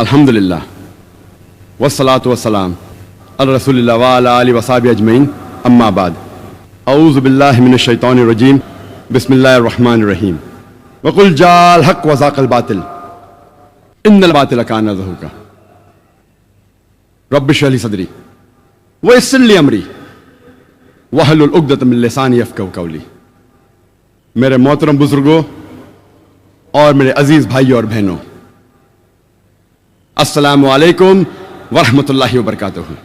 अल्हम्दुलिल्लाह वस्सलातु वस्सलाम अला रसूलिल्लाह व अला आलिहि वसहबिहि अजमईन अम्मा बाद औज़ु बिल्लाहि मिनश शैतानिर रजीम बिस्मिल्लाहिर रहमानिर रहीम वकुल जाल हक व ज़ाक़ल बातिल इन्नल बातिल काना ज़हूक़ा रब्बि इश्रह ली सदरी व यस्सिर ली अमरी वहलुल उक़दतम मिन लिसानी यफ़क़हू क़ौली। मेरे मोहतरम बुजुर्गों और मेरे अजीज भाइयों और बहनों, अस्सलामु अलैकुम वरहमतुल्लाहि वबरकातुहू।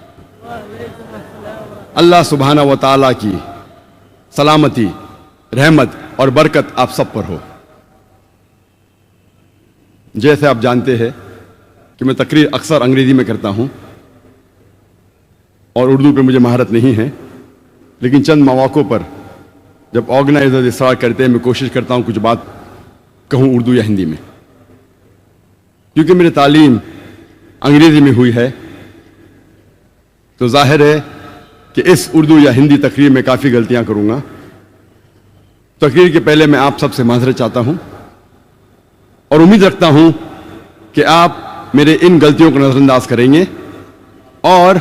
अल्लाह सुब्हाना व तआला की सलामती, रहमत और बरकत आप सब पर हो। जैसे आप जानते हैं कि मैं तकरीर अक्सर अंग्रेजी में करता हूं और उर्दू पे मुझे महारत नहीं है, लेकिन चंद मौक़ों पर जब ऑर्गेनाइजर इसरार करते हैं मैं कोशिश करता हूं कुछ बात कहूं उर्दू या हिंदी में। क्योंकि मेरी तालीम अंग्रेजी में हुई है तो जाहिर है कि इस उर्दू या हिंदी तकरीर में काफ़ी गलतियां करूंगा। तकरीर के पहले मैं आप सबसे माज़रत चाहता हूं और उम्मीद रखता हूं कि आप मेरे इन गलतियों को नज़रअंदाज करेंगे और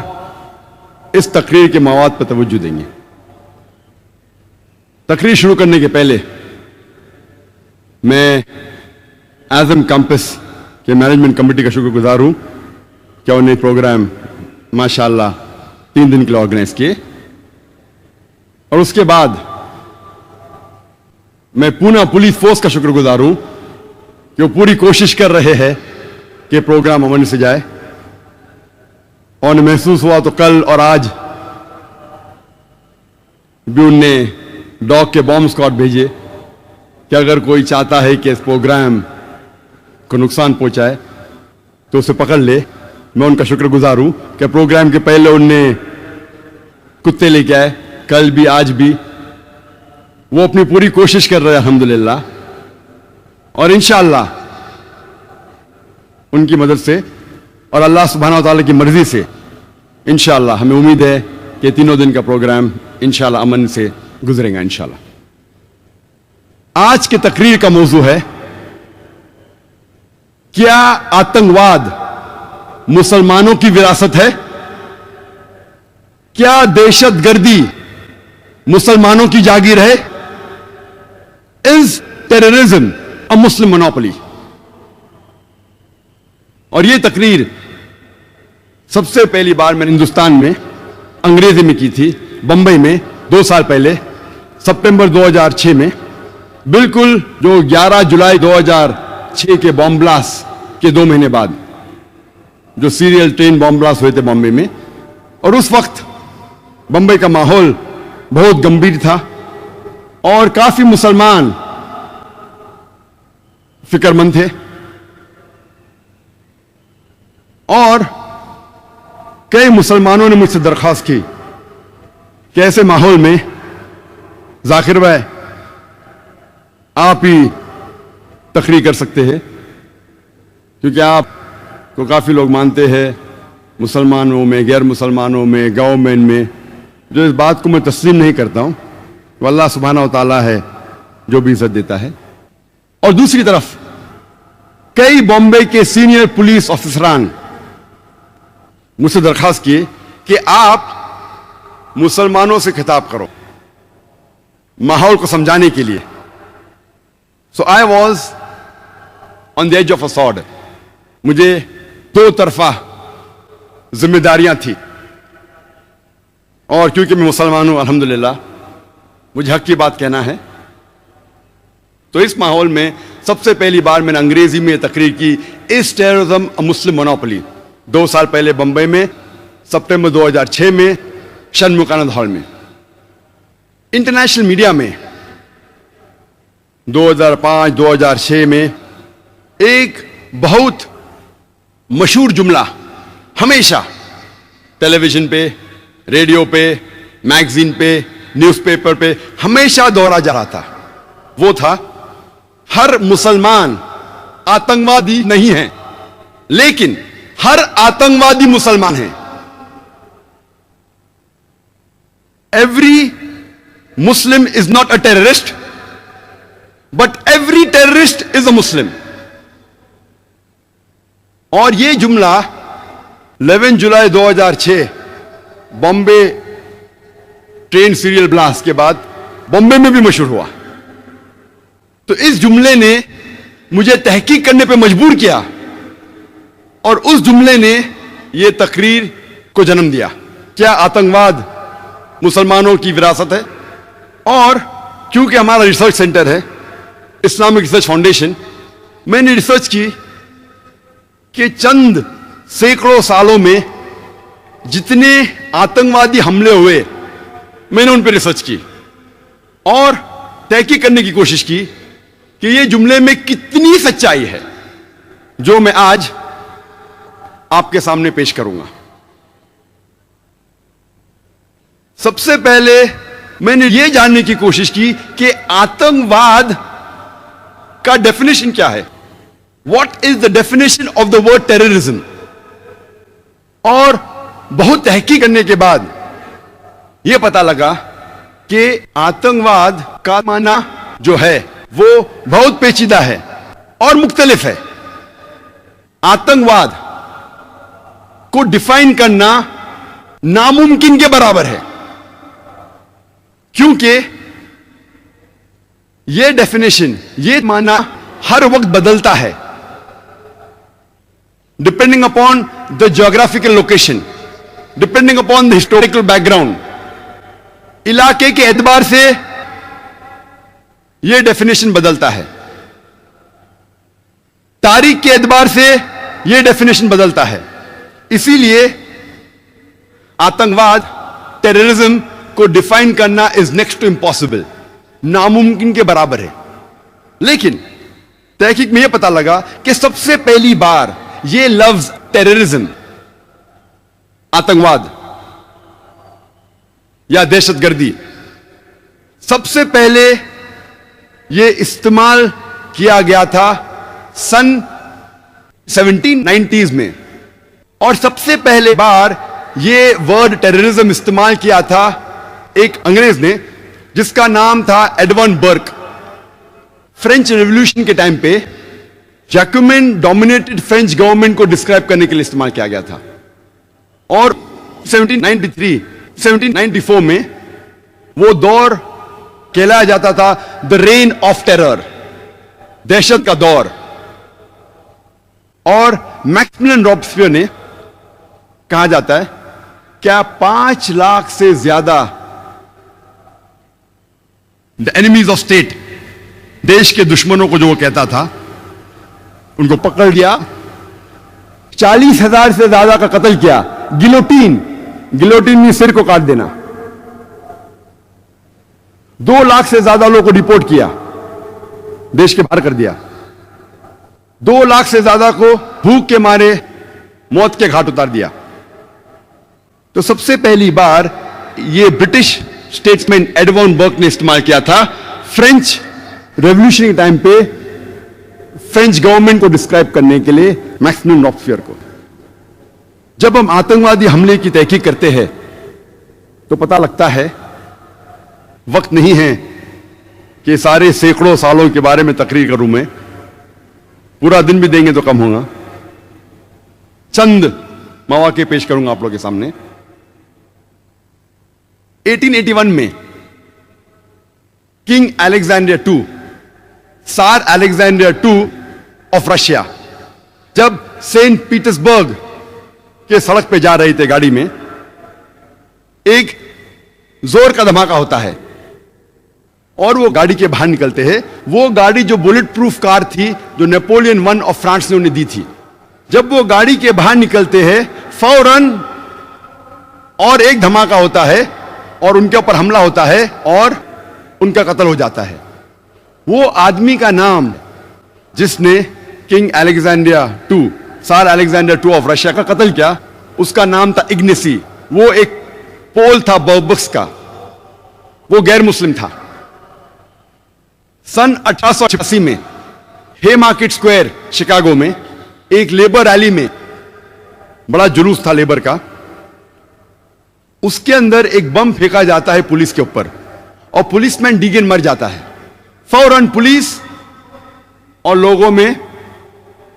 इस तकरीर के मवाद पर तवज्जो देंगे। तकरीर शुरू करने के पहले मैं आज़म कैंपस के मैनेजमेंट कमेटी का शुक्रगुजार हूं कि उन्हें प्रोग्राम माशाअल्लाह 3 दिन के लिए ऑर्गेनाइज किए। और उसके बाद मैं पूना पुलिस फोर्स का शुक्रगुजार हूं कि वो पूरी कोशिश कर रहे हैं कि प्रोग्राम अमन से जाए। और महसूस हुआ तो कल और आज भी उनने डॉग के बॉम्ब स्क्वाड भेजे कि अगर कोई चाहता है कि इस प्रोग्राम को नुकसान पहुंचाए तो उसे पकड़ ले। मैं उनका शुक्रगुजार हूं कि प्रोग्राम के पहले उनने कुत्ते लेके आए, कल भी आज भी वो अपनी पूरी कोशिश कर रहे हैं अल्हम्दुलिल्लाह। और इंशाअल्लाह उनकी मदद से और अल्लाह सुब्हानहू व तआला की मर्जी से इंशाअल्लाह हमें उम्मीद है कि 3 दिन का प्रोग्राम इंशाअल्लाह अमन से गुजरेगा इंशाअल्लाह। आज की तकरीर का मौजू है, क्या आतंकवाद मुसलमानों की विरासत है? क्या दहशतगर्दी मुसलमानों की जागीर है? Is terrorism a Muslim monopoly? और यह तकरीर सबसे पहली बार मैंने हिंदुस्तान में अंग्रेजी में की थी, बंबई में 2 साल पहले सितंबर 2006 में, बिल्कुल जो 11 जुलाई 2006 के बॉम्ब ब्लास्ट के 2 महीने बाद जो सीरियल ट्रेन बॉम्ब ब्लास्ट हुए थे बॉम्बे में। और उस वक्त बंबई का माहौल बहुत गंभीर था और काफी मुसलमान फिक्रमंद थे और कई मुसलमानों ने मुझसे दरख्वास्त की कि ऐसे माहौल में जाकिर भाई आप ही तकरीर कर सकते हैं, क्योंकि आप को काफ़ी लोग मानते हैं मुसलमानों में, गैर मुसलमानों में, गवर्नमेंट में। जो इस बात को मैं तस्लीम नहीं करता हूं, वो अल्लाह सुब्हानहू व तआला है जो भी इज्जत देता है। और दूसरी तरफ कई बॉम्बे के सीनियर पुलिस ऑफिसरान मुझसे दरख्वास्त किए कि आप मुसलमानों से खिताब करो माहौल को समझाने के लिए। So I was on the edge of a sword. मुझे 2 तरफा जिम्मेदारियां थी और क्योंकि मैं मुसलमान हूं अल्हम्दुलिल्लाह, मुझे हक की बात कहना है। तो इस माहौल में सबसे पहली बार मैंने अंग्रेजी में तकरीर की, is terrorism a Muslim monopoly, 2 साल पहले बंबई में सितंबर 2006 में शनमुकानंद हॉल में। इंटरनेशनल मीडिया में 2005-2006 में एक बहुत मशहूर जुमला हमेशा टेलीविजन पे, रेडियो पे, मैगजीन पे, न्यूज़पेपर पे हमेशा दोहरा जा रहा था। वो था, हर मुसलमान आतंकवादी नहीं है, लेकिन हर आतंकवादी मुसलमान है। Every Muslim is not a terrorist, but every terrorist is a Muslim. और ये जुमला 11 जुलाई 2006 बॉम्बे ट्रेन सीरियल ब्लास्ट के बाद बॉम्बे में भी मशहूर हुआ। तो इस जुमले ने मुझे तहकीक करने पे मजबूर किया और उस जुमले ने यह तकरीर को जन्म दिया। क्या आतंकवाद मुसलमानों की विरासत है? और क्योंकि हमारा रिसर्च सेंटर है इस्लामिक रिसर्च फाउंडेशन, मैंने रिसर्च की कि चंद सैकड़ों सालों में जितने आतंकवादी हमले हुए, मैंने उन पर रिसर्च की और तहकीक करने की कोशिश की कि ये जुमले में कितनी सच्चाई है, जो मैं आज आपके सामने पेश करूंगा। सबसे पहले मैंने यह जानने की कोशिश की कि आतंकवाद का डेफिनेशन क्या है। What is the definition of the word terrorism? और बहुत तहकीक करने के बाद यह पता लगा कि आतंकवाद का माना जो है वो बहुत पेचीदा है और मुख्तलिफ है। आतंकवाद को डिफाइन करना नामुमकिन के बराबर है, क्योंकि यह डेफिनेशन, यह माना हर वक्त बदलता है depending upon the geographical location, depending upon the historical background. इलाके के एतबार से यह डेफिनेशन बदलता है, तारीख के एतबार से यह डेफिनेशन बदलता है। इसीलिए आतंकवाद, टेररिज्म को डिफाइन करना इज नेक्स्ट टू इम्पॉसिबल, नामुमकिन के बराबर है। लेकिन तहकीक में यह पता लगा कि सबसे पहली बार यह लफ्ज टेररिज्म, आतंकवाद या दहशतगर्दी, सबसे पहले यह इस्तेमाल किया गया था सन 1790s में, और सबसे पहले बार यह वर्ड टेररिज्म इस्तेमाल किया था एक अंग्रेज ने जिसका नाम था एडवर्न बर्क। फ्रेंच रेवोल्यूशन के टाइम पे जैकोबिन डोमिनेटेड फ्रेंच गवर्नमेंट को डिस्क्राइब करने के लिए इस्तेमाल किया गया था। और 1793, 1794 में वो दौर कहलाया जाता था द रेन ऑफ टेरर, दहशत का दौर। और मैक्सिमिलियन रॉबस्पियर ने, कहा जाता है, क्या 5 लाख से ज्यादा द एनिमीज ऑफ स्टेट, देश के दुश्मनों को जो वो कहता था, उनको पकड़ लिया, 40,000 से ज्यादा का कत्ल किया। गिलोटीन, गिलोटीन में सिर को काट देना। 2 लाख से ज्यादा लोगों को डिपोर्ट किया, देश के बाहर कर दिया। 2 लाख से ज्यादा को भूख के मारे मौत के घाट उतार दिया। तो सबसे पहली बार यह ब्रिटिश स्टेट्समैन एडवर्न बर्क ने इस्तेमाल किया था फ्रेंच रेवोल्यूशन के टाइम पे फ्रेंच गवर्नमेंट को डिस्क्राइब करने के लिए मैक्सिमिलियन रॉबस्पियर को। जब हम आतंकवादी हमले की तहकीक करते हैं तो पता लगता है वक्त नहीं है कि सारे सैकड़ों सालों के बारे में तकरीर करूं मैं, पूरा दिन भी देंगे तो कम होगा। चंद मौके पेश करूंगा आप लोगों के सामने। 1881 में किंग अलेक्जेंडर II, सार अलेक्जेंडर II ऑफ रशिया, जब सेंट पीटर्सबर्ग के सड़क पे जा रहे थे गाड़ी में, एक जोर का धमाका होता है और वो गाड़ी के बाहर निकलते हैं। वो गाड़ी जो बुलेट प्रूफ कार थी, जो नेपोलियन I ऑफ फ्रांस ने उन्हें दी थी, जब वो गाड़ी के बाहर निकलते हैं फौरन और एक धमाका होता है और उनके ऊपर हमला होता है और उनका कत्ल हो जाता है। वो आदमी का नाम जिसने किंग अलेक्जेंडर II, सार अलेक्जेंडर II ऑफ रशिया का कत्ल किया, उसका नाम था इग्नेसी। वो एक पोल था बर्बक्स का, वो गैर मुस्लिम था। सन 1886 में हे मार्केट स्क्वायर शिकागो में एक लेबर रैली में, बड़ा जुलूस था लेबर का, उसके अंदर एक बम फेंका जाता है पुलिस के ऊपर और पुलिसमैन डीगन मर जाता है। फौरन पुलिस और लोगों में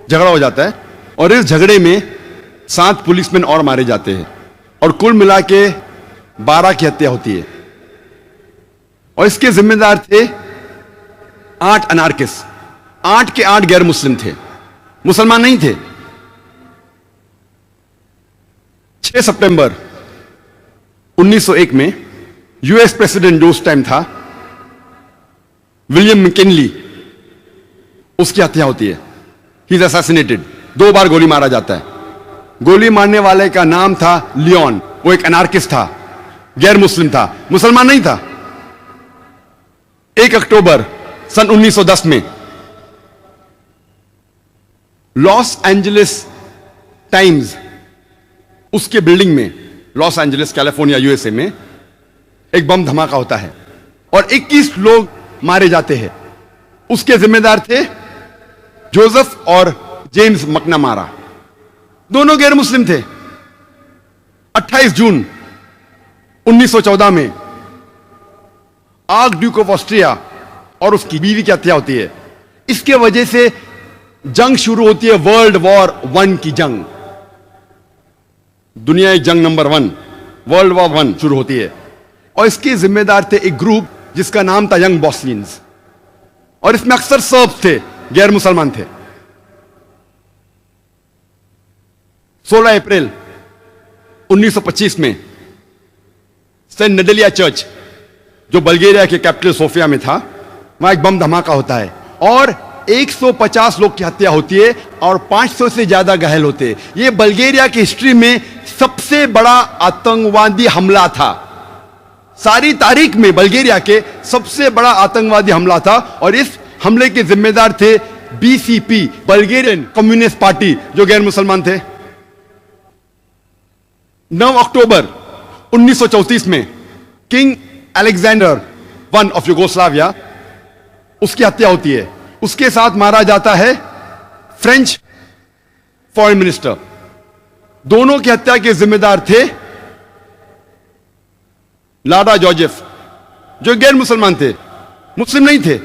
झगड़ा हो जाता है। और इस झगड़े में 7 पुलिसमैन और मारे जाते हैं और कुल मिला के 12 की हत्या होती है। और इसके जिम्मेदार थे 8 अनार्किस्ट। 8 के 8 गैर मुस्लिम थे, मुसलमान नहीं थे। 6 सितंबर 1901 में यूएस प्रेसिडेंट जो उस टाइम था, विलियम मैकिनली, उसकी हत्या होती है। He is assassinated. 2 बार गोली मारा जाता है। गोली मारने वाले का नाम था लियोन। वो एक अनार्किस्ट था, गैर मुस्लिम था, मुसलमान नहीं था। 1 अक्टूबर सन 1910 में लॉस एंजलिस टाइम्स, उसके बिल्डिंग में, लॉस एंजलिस कैलिफोर्निया यूएसए में, एक बम धमाका होता है और 21 लोग मारे जाते हैं। उसके जिम्मेदार थे जोसेफ और जेम्स मकनामारा, दोनों गैर मुस्लिम थे। 28 जून 1914 में आर्क ड्यूक ऑफ ऑस्ट्रिया और उसकी बीवी की हत्या होती है। इसके वजह से जंग शुरू होती है, वर्ल्ड वॉर 1 की जंग, दुनियाई जंग नंबर 1, वर्ल्ड वॉर 1 शुरू होती है। और इसके जिम्मेदार थे एक ग्रुप जिसका नाम था यंग बॉस्नियंस, और इसमें अक्सर सर्ब्स थे, गैर मुसलमान थे। 16 अप्रैल 1925 में सेंट नेडेलिया चर्च, जो बल्गेरिया के कैपिटल सोफिया में था, वहां एक बम धमाका होता है और 150 लोग की हत्या होती है और 500 से ज्यादा घायल होते हैं। यह बल्गेरिया की हिस्ट्री में सबसे बड़ा आतंकवादी हमला था। सारी तारीख में बल्गेरिया के सबसे बड़ा आतंकवादी हमला था और इस हमले के जिम्मेदार थे बीसीपी, बल्गेरियन कम्युनिस्ट पार्टी, जो गैर मुसलमान थे। 9 अक्टूबर 1934 में king Alexander I of Yugoslavia, उसकी हत्या होती है। उसके साथ मारा जाता है फ्रेंच फॉरेन मिनिस्टर। दोनों की हत्या के जिम्मेदार थे लाडा जोसेफ, जो गैर मुसलमान थे, मुस्लिम नहीं थे।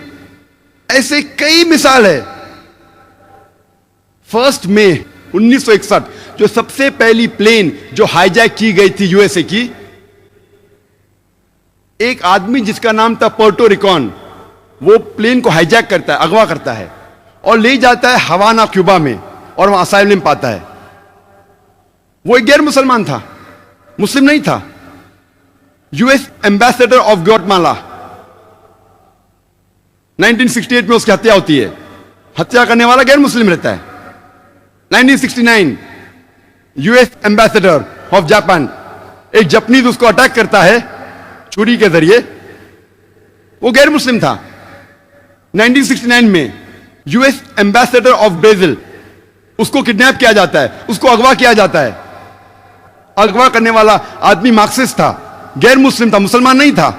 ऐसे कई मिसाल है। 1 मई 1961 जो सबसे पहली प्लेन जो हाईजैक की गई थी यूएसए की, एक आदमी जिसका नाम था पोर्टो रिकॉन, वो प्लेन को हाईजैक करता है, अगवा करता है और ले जाता है हवाना, क्यूबा में, और वहां असाइलम पाता है। वो एक गैर मुसलमान था, मुस्लिम नहीं था। यूएस एम्बेसडर ऑफ ग्वाटेमाला, 1968 में उसकी हत्या होती है। हत्या करने वाला गैर मुस्लिम रहता है। 1969 यूएस एम्बेसडर ऑफ जापान, एक जापानीज उसको अटैक करता है छुरी के जरिए, वो गैर मुस्लिम था। 1969 में यूएस एम्बेसडर ऑफ ब्राजील, उसको किडनैप किया जाता है, उसको अगवा किया जाता है। अगवा करने वाला आदमी मार्क्सिस्ट था, गैर मुस्लिम था, मुसलमान नहीं था।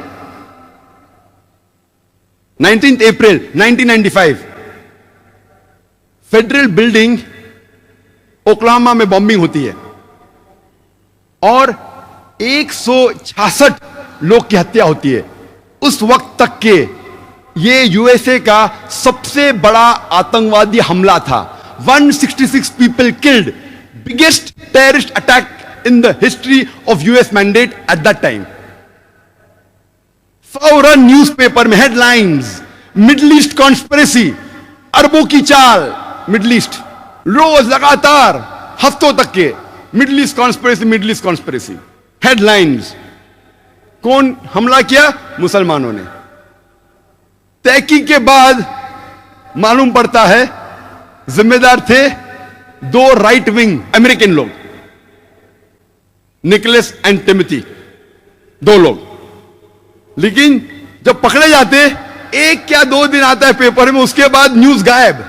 19 अप्रैल 1995 फेडरल बिल्डिंग ओक्लाहोमा में बॉम्बिंग होती है और 166 लोग की हत्या होती है। उस वक्त तक के ये यूएसए का सबसे बड़ा आतंकवादी हमला था। 166 people killed, biggest terrorist attack in the history of US mandate at that time. फौरन न्यूज़पेपर में हेडलाइंस, मिडिल ईस्ट कॉन्स्पिरेसी, अरबों की चाल, मिडिल ईस्ट, रोज लगातार हफ्तों तक के middle east conspiracy, middle east conspiracy headlines. कौन हमला किया? मुसलमानों ने। तहकीक के बाद मालूम पड़ता है जिम्मेदार थे 2 राइट विंग अमेरिकन लोग, निकोलस एंड टिमोथी, 2 लोग। लेकिन जब पकड़े जाते, 1 या 2 दिन आता है पेपर में, उसके बाद न्यूज गायब।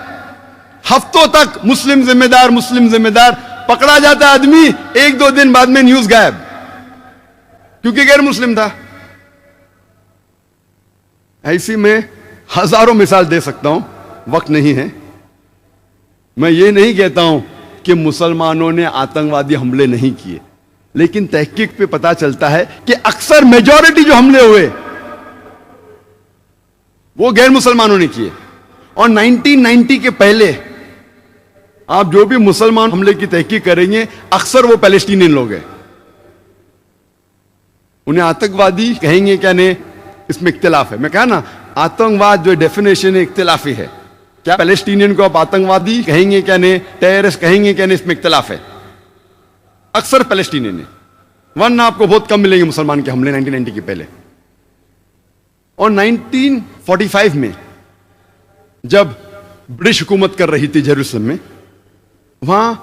हफ्तों तक मुस्लिम जिम्मेदार, मुस्लिम जिम्मेदार, पकड़ा जाता आदमी, 1-2 दिन बाद में न्यूज गायब, क्योंकि गैर मुस्लिम था। ऐसी मैं हजारों मिसाल दे सकता हूं, वक्त नहीं है। मैं ये नहीं कहता हूं कि मुसलमानों ने आतंकवादी हमले नहीं किए, लेकिन तहकीक पे पता चलता है कि अक्सर मेजॉरिटी जो हमले हुए वो गैर मुसलमानों ने किए। और 1990 के पहले आप जो भी मुसलमान हमले की तहकीक करेंगे अक्सर वो पैलेस्टीनियन लोग हैं। उन्हें आतंकवादी कहेंगे क्या नहीं, इसमें इख्तिलाफ है। मैं कहा ना, आतंकवाद जो डेफिनेशन है इख्तिलाफी है। क्या पैलेस्टीनियन को आप आतंकवादी कहेंगे क्या नहीं, टेररिस्ट कहेंगे क्या नहीं, इसमें इख्तिलाफ है। अक्सर पैलेस्टीनियन है, वरना आपको बहुत कम मिलेंगे मुसलमान के हमले 1990 के पहले। और 1945 में जब ब्रिटिश हुकूमत कर रही थी जेरूसलम में, वहां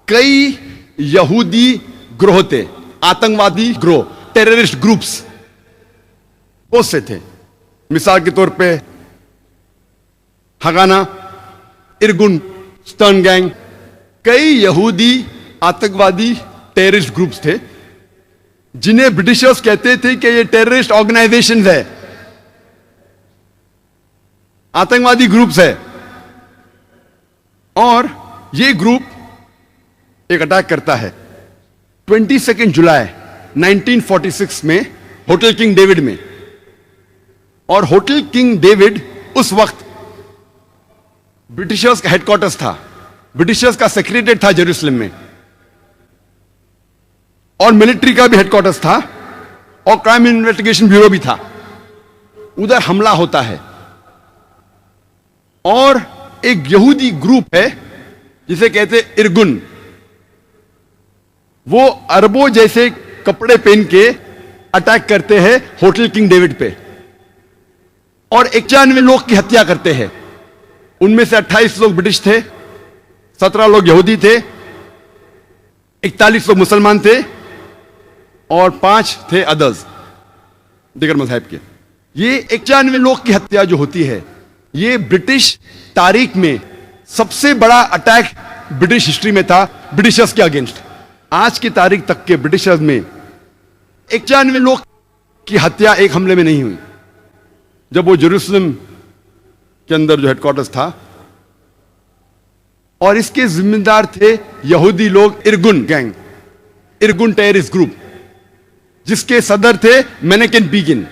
कई यहूदी ग्रोह थे, आतंकवादी ग्रोह, टेररिस्ट ग्रुप्स बहुत से थे। मिसाल के तौर पे हगाना, इरगुन, स्टर्न गैंग, कई यहूदी आतंकवादी टेररिस्ट ग्रुप्स थे जिन्हें ब्रिटिशर्स कहते थे कि ये टेररिस्ट ऑर्गेनाइजेशंस है, आतंकवादी ग्रुप्स है। और ये ग्रुप एक अटैक करता है 22 जुलाई 1946 में होटल किंग डेविड में। और होटल किंग डेविड उस वक्त ब्रिटिशर्स का हेडक्वार्टर्स था, ब्रिटिशर्स का सेक्रेटरीट था जेरूसलम में, और मिलिट्री का भी हेडक्वार्टर्स था, और क्राइम इन्वेस्टिगेशन ब्यूरो भी था। उधर हमला होता है और एक यहूदी ग्रुप है जिसे कहते इरगुन, वो अरबों जैसे कपड़े पहन के अटैक करते हैं होटल किंग डेविड पे और 91 लोग की हत्या करते हैं। उनमें से 28 लोग ब्रिटिश थे, 17 लोग यहूदी थे, 41 लोग मुसलमान थे और 5 थे अदर्स, दिगर मजहब के। ये 91 लोग की हत्या जो होती है, ये ब्रिटिश तारीख में सबसे बड़ा अटैक ब्रिटिश हिस्ट्री में था ब्रिटिशर्स के अगेंस्ट। आज की तारीख तक के ब्रिटिशर्स में 91 लोग की हत्या एक हमले में नहीं हुई। जब वो जेरूसलम के अंदर जो हेडक्वार्टर्स था, और इसके जिम्मेदार थे यहूदी लोग, इरगुन गैंग, इरगुन टेररिस्ट ग्रुप, जिसके सदर थे मेनेकेन बिगिन।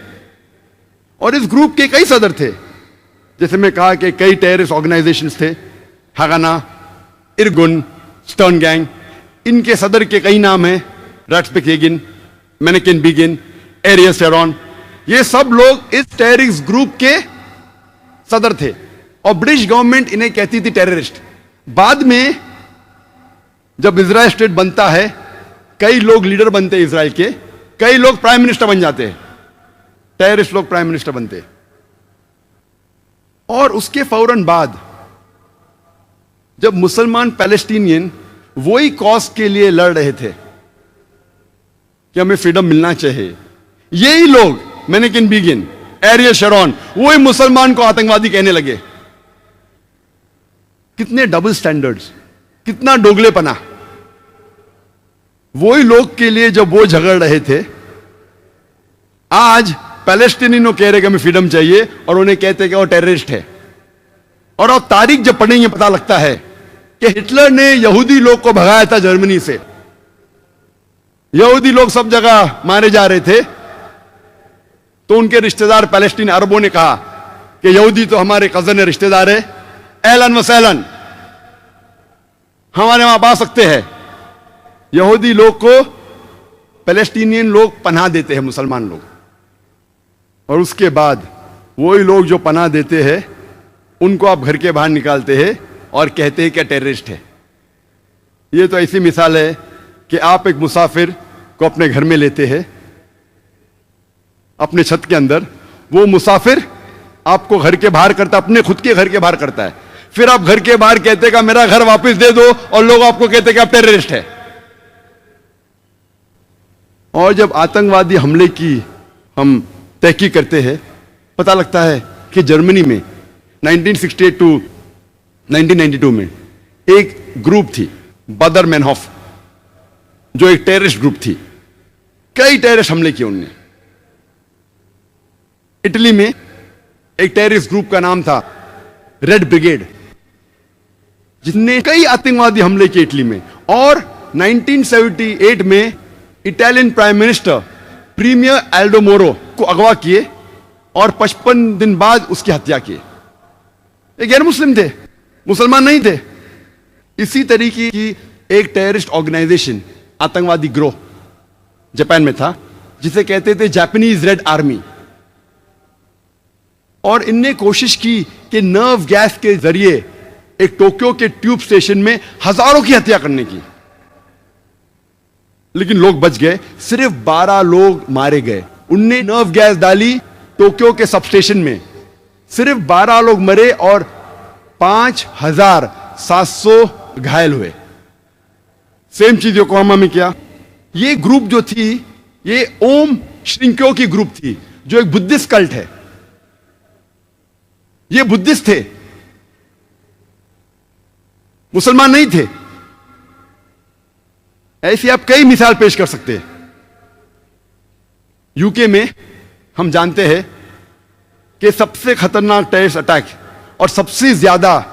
और इस ग्रुप के कई सदर थे, जैसे मैं कहा कि कई टेररिस्ट ऑर्गेनाइजेशंस थे, हगाना, इरगुन, स्टर्न गैंग। इनके सदर के कई नाम हैं, रैट्सबेक-हेगिन, मेनेकेन बिगिन, एरियल शेरॉन। ये सब लोग इस टेररिस्ट ग्रुप के सदर थे और ब्रिटिश गवर्नमेंट इन्हें कहती थी टेररिस्ट। बाद में जब इजराइल स्टेट बनता है, कई लोग लीडर बनते हैं इजराइल के, कई लोग प्राइम मिनिस्टर बन जाते हैं, टेररिस्ट लोग प्राइम मिनिस्टर बनते हैं। और उसके फौरन बाद जब मुसलमान पैलेस्टीनियन वही कॉज के लिए लड़ रहे थे कि हमें फ्रीडम मिलना चाहिए, यही लोग मेनेकेन बिगिन, एरियल शेरॉन, वही मुसलमान को आतंकवादी कहने लगे। कितने डबल स्टैंडर्ड्स, कितना डोगलेपना। वही लोग के लिए जब वो झगड़ रहे थे, आज पैलेस्टीनियनों कह रहे कि हमें फ्रीडम चाहिए और उन्हें कहते कि वो टेररिस्ट है। और अब तारीख जब पढ़ेंगे पता लगता है कि हिटलर ने यहूदी लोग को भगाया था जर्मनी से। यहूदी लोग सब जगह मारे जा रहे थे, तो उनके रिश्तेदार पैलेस्टीन अरबों ने कहा कि यहूदी तो हमारे कजन है, रिश्तेदार है, एलन व सैलन, हमारे वहां आ सकते हैं। यहूदी लोग को पैलेस्टीनियन लोग पनाह देते हैं, मुसलमान लोग। और उसके बाद वही लोग जो पनाह देते हैं उनको आप घर के बाहर निकालते हैं और कहते हैं क्या टेररिस्ट है। ये तो ऐसी मिसाल है कि आप एक मुसाफिर को अपने घर में लेते हैं, अपने छत के अंदर, वो मुसाफिर आपको घर के बाहर करता, अपने खुद के घर के बाहर करता है, फिर आप घर के बाहर कहते का मेरा घर वापस दे दो, और लोग आपको कहते कि आप टेररिस्ट है। और जब आतंकवादी हमले की हम तहकीक करते हैं, पता लगता है कि जर्मनी में 1968 टू 1992 में एक ग्रुप थी, बदर मैनहॉफ, जो एक टेररिस्ट ग्रुप थी। कई टेररिस्ट हमले किए उनने। इटली में एक टेररिस्ट ग्रुप का नाम था रेड ब्रिगेड, जिसने कई आतंकवादी हमले किए इटली में। और 1978 में Italian prime minister premier Aldo Moro को अगवा किए और 55 दिन बाद उसकी हत्या की। ये गैर मुस्लिम थे, मुसलमान नहीं थे, इसी तरीके की एक टेररिस्ट ऑर्गेनाइजेशन, आतंकवादी ग्रोह जापान में था, जिसे कहते थे जापानीज रेड आर्मी। और इनने कोशिश की कि नर्व गैस के जरिए एक टोक्यो के ट्यूब स्टेशन में हजारों की हत्या करने की, लेकिन लोग बच गए। सिर्फ 12 लोग मारे गए। उनने नर्व गैस डाली टोक्यो के सब स्टेशन में, सिर्फ 12 लोग मरे और 5700 घायल हुए। सेम चीज योकोहामा में किया। ये ग्रुप जो थी, ये ओम श्रिंक्यो की ग्रुप थी, जो एक बुद्धिस्ट कल्ट है। ये बुद्धिस्ट थे, मुसलमान नहीं थे। ऐसी आप कई मिसाल पेश कर सकते हैं। यूके में हम जानते हैं कि सबसे खतरनाक टेररिस्ट अटैक और सबसे ज्यादा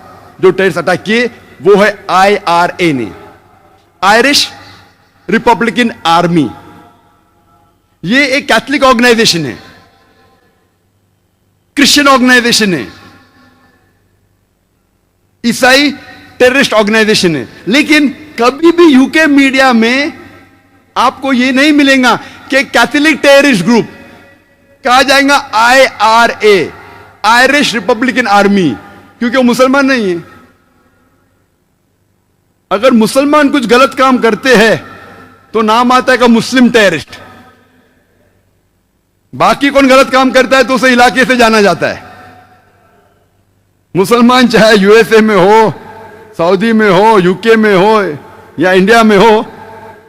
जो टेररिस्ट अटैक किए वो है IRA ने, आयरिश रिपब्लिकन आर्मी। ये एक कैथलिक ऑर्गेनाइजेशन है, क्रिश्चियन ऑर्गेनाइजेशन है, ईसाई टेररिस्ट ऑर्गेनाइजेशन है। लेकिन कभी भी यूके मीडिया में आपको यह नहीं मिलेगा कि कैथोलिक टेररिस्ट ग्रुप, कहा जाएगा IRA, आयरिश रिपब्लिकन आर्मी, क्योंकि वो मुसलमान नहीं है। अगर मुसलमान कुछ गलत काम करते हैं तो नाम आता है का मुस्लिम टेररिस्ट। बाकी कौन गलत काम करता है तो उसे इलाके से जाना जाता है। मुसलमान चाहे USA में हो, सऊदी में हो, यूके में हो या इंडिया में हो,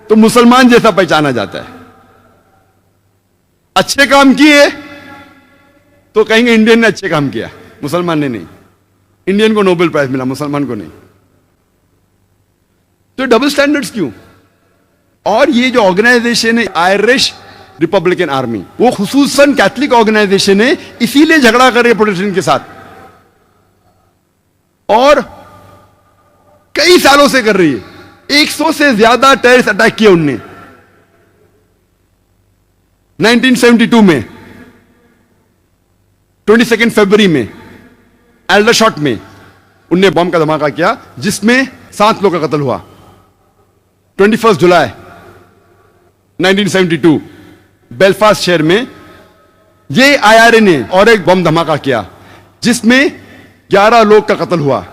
तो मुसलमान जैसा पहचाना जाता है। अच्छे काम किए तो कहेंगे इंडियन ने अच्छे काम किया, मुसलमान ने नहीं। इंडियन को नोबेल प्राइज मिला, मुसलमान को नहीं। तो डबल स्टैंडर्ड्स क्यों? और ये जो ऑर्गेनाइजेशन है आयरिश रिपब्लिकन आर्मी, वो खुसूसन कैथलिक ऑर्गेनाइजेशन है, इसीलिए झगड़ा कर रही है प्रोटेस्टेंट के साथ और कई सालों से कर रही है। 100 से ज्यादा टेररिस्ट अटैक किए उनने। 1972 में 22 फरवरी में एल्डरशॉट में उनने बम का धमाका किया, जिसमें 7 लोगों का कत्ल हुआ। 21 जुलाई 1972 बेलफास्ट शहर में ये IRA ने और एक बम धमाका किया, जिसमें 11 लोग का कत्ल हुआ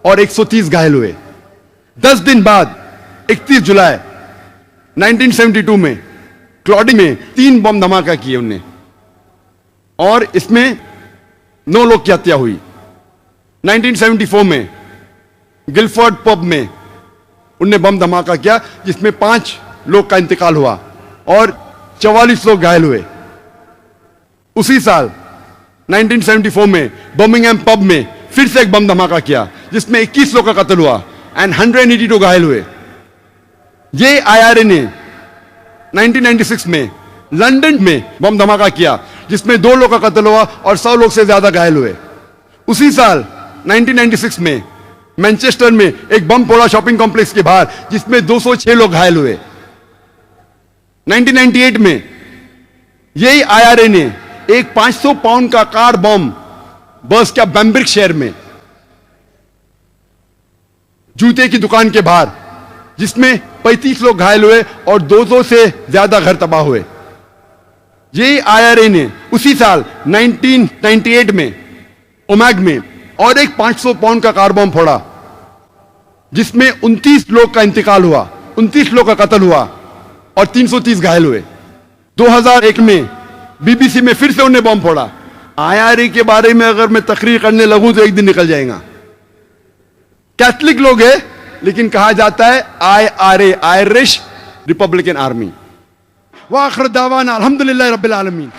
और 130 घायल हुए। 10 दिन बाद 31 जुलाई 1972 में क्लॉडिंग में 3 बम धमाका किए उनने और इसमें 9 लोग की हत्या हुई। 1974 में गिलफोर्ड पब में उनने बम धमाका किया, जिसमें 5 लोग का इंतकाल हुआ और 44 लोग घायल हुए। उसी साल 1974 में बर्मिंघम पब में फिर से एक बम धमाका किया, जिसमें 21 लोग का कत्ल हुआ एंड 182 घायल हुए। ये IRA ने 1996 में लंदन में बम धमाका किया, जिसमें 2 लोग का कत्ल हुआ और 100 लोग से ज्यादा घायल हुए। उसी साल 1996 में मैनचेस्टर में एक बम फोड़ा शॉपिंग कॉम्प्लेक्स के बाहर, जिसमें 206 लोग घायल हुए। 1998 में यही IRA ने एक 500 पाउंड का कार बम बर्स्ट किया बैम्ब्रिक शहर में, जूते की दुकान के बाहर, जिसमें 35 लोग घायल हुए और 200 से ज्यादा घर तबाह हुए। यही IRA ने उसी साल 1998 में ओमैग में और एक 500 पाउंड का कार बम फोड़ा, जिसमें 29 लोग का इंतकाल हुआ, 29 लोग का कत्ल हुआ और 330 घायल हुए। 2001 में BBC में फिर से उन्हें बम फोड़ा। IRA के बारे में अगर मैं तकरीर करने लगूं तो एक दिन निकल जाएगा। कैथलिक लोग हैं, लेकिन कहा जाता है IRA, आयरिश रिपब्लिकन आर्मी। वाखिर दावाना अल्हम्दुलिल्लाह रब्बिल आलमीन।